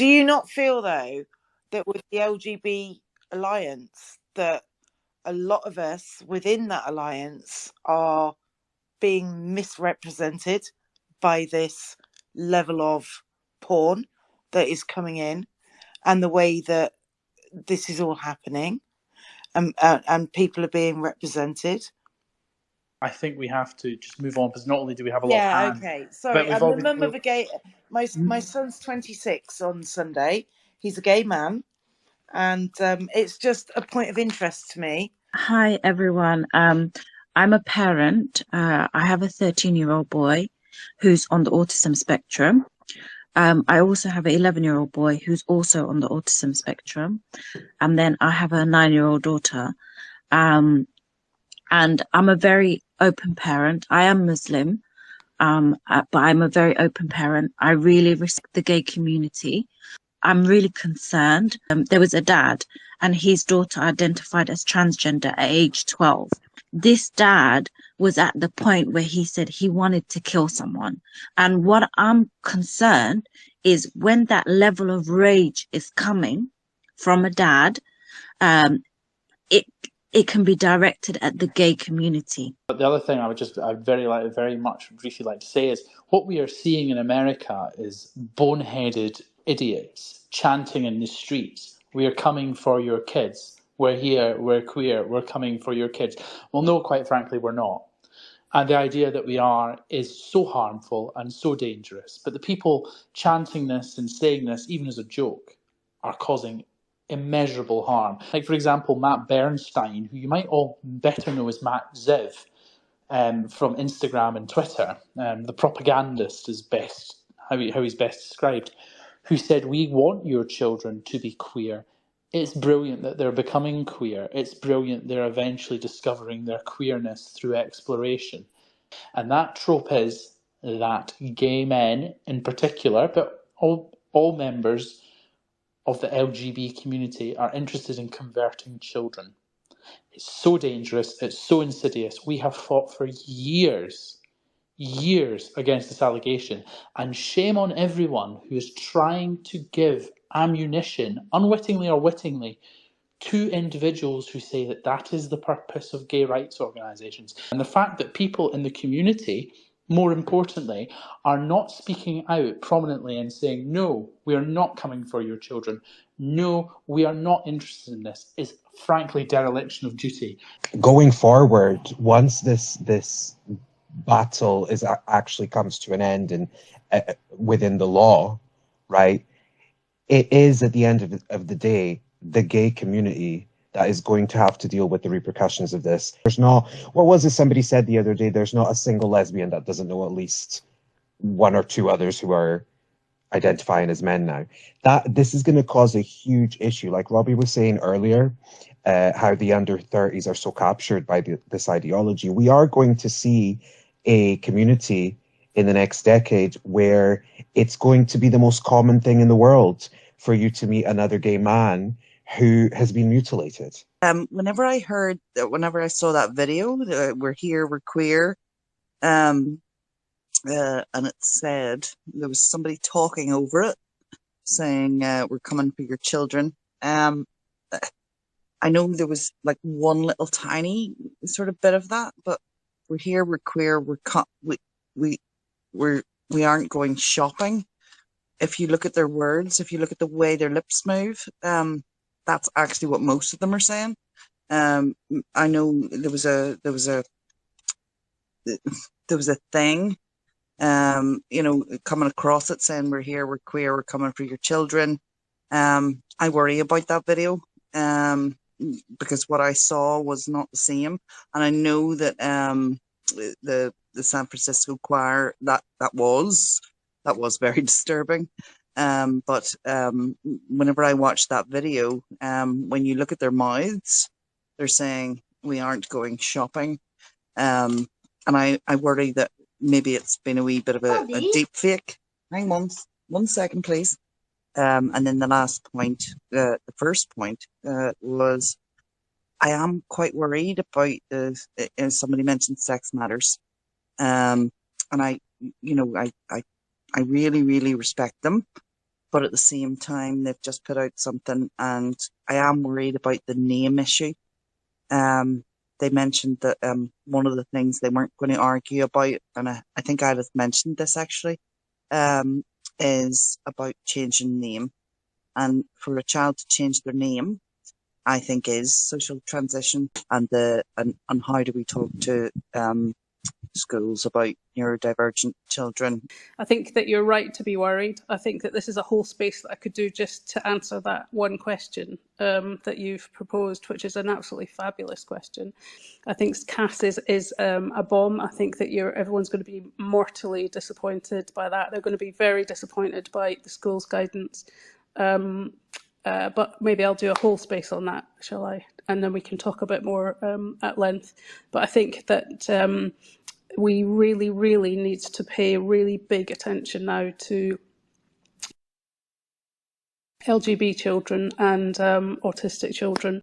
Do you not feel though that with the LGB alliance that a lot of us within that alliance are being misrepresented by this level of porn that is coming in and the way that this is all happening and people are being represented? I think we have to just move on because not only do we have a lot of Yeah, hands, okay. but Sorry, we've I'm the obviously. mum of a gay. My son's 26 on Sunday. He's a gay man, and it's just a point of interest to me. Hi, everyone. I'm a parent. I have a 13-year-old boy who's on the autism spectrum. I also have an 11-year-old boy who's also on the autism spectrum. And then I have a 9-year-old daughter. And I'm a very open parent. I am Muslim, but I'm a very open parent. I really respect the gay community. I'm really concerned. There was a dad and his daughter identified as transgender at age 12. This dad was at the point where he said he wanted to kill someone. And what I'm concerned is when that level of rage is coming from a dad, it it can be directed at the gay community. But the other thing I'd very much briefly like to say is what we are seeing in America is boneheaded idiots chanting in the streets, "We are coming for your kids. We're here. We're queer. We're coming for your kids." Well, no, quite frankly, we're not. And the idea that we are is so harmful and so dangerous. But the people chanting this and saying this, even as a joke, are causing immeasurable harm. Like, for example, Matt Bernstein, who you might all better know as Matt Ziv from Instagram and Twitter, the propagandist is best, how he's best described, who said, "We want your children to be queer. It's brilliant that they're becoming queer. It's brilliant they're eventually discovering their queerness through exploration." And that trope is that gay men in particular, but all members of the LGBT community are interested in converting children. It's so dangerous, it's so insidious. We have fought for years against this allegation, and shame on everyone who is trying to give ammunition, unwittingly or wittingly, to individuals who say that that is the purpose of gay rights organisations. And the fact that people in the community, more importantly, are not speaking out prominently and saying, "No, we are not coming for your children. No, we are not interested in this," is frankly dereliction of duty. Going forward, once this battle is actually comes to an end and within the law, right? It is at the end of the day the gay community that is going to have to deal with the repercussions of this. There's not, what was it somebody said the other day? There's not a single lesbian that doesn't know at least one or two others who are identifying as men now. That this is going to cause a huge issue. Like Robbie was saying earlier, how the under 30s are so captured by this ideology. We are going to see a community in the next decade where it's going to be the most common thing in the world for you to meet another gay man who has been mutilated. Whenever I saw that video, "We're here, we're queer," and it said, there was somebody talking over it, saying, "We're coming for your children." I know there was like one little tiny sort of bit of that, but "we're here, we're queer, we aren't going shopping." If you look at their words, if you look at the way their lips move, that's actually what most of them are saying. I know there was a thing, coming across it saying, "We're here, we're queer, we're coming for your children." I worry about that video, because what I saw was not the same, and I know that the San Francisco choir, that was very disturbing. But whenever I watched that video, when you look at their mouths, they're saying, "We aren't going shopping," and I worry that maybe it's been a wee bit of a deep fake. Hang on, 1 second, please. And then the last point, the first point, was I am quite worried about as somebody mentioned, sex matters. And I really, really respect them. but at the same time, they've just put out something, and I am worried about the name issue. They mentioned that one of the things they weren't going to argue about, and I think I'd have mentioned this actually, is about changing name. And for a child to change their name, I think is social transition, and how do we talk to schools about neurodivergent children. I think that you're right to be worried. I think that this is a whole space that I could do just to answer that one question that you've proposed, which is an absolutely fabulous question. I think CAS is a bomb. I think that everyone's going to be mortally disappointed by that. They're going to be very disappointed by the school's guidance. But maybe I'll do a whole space on that, shall I? And then we can talk a bit more at length. But I think that we really, really need to pay really big attention now to LGB children and autistic children.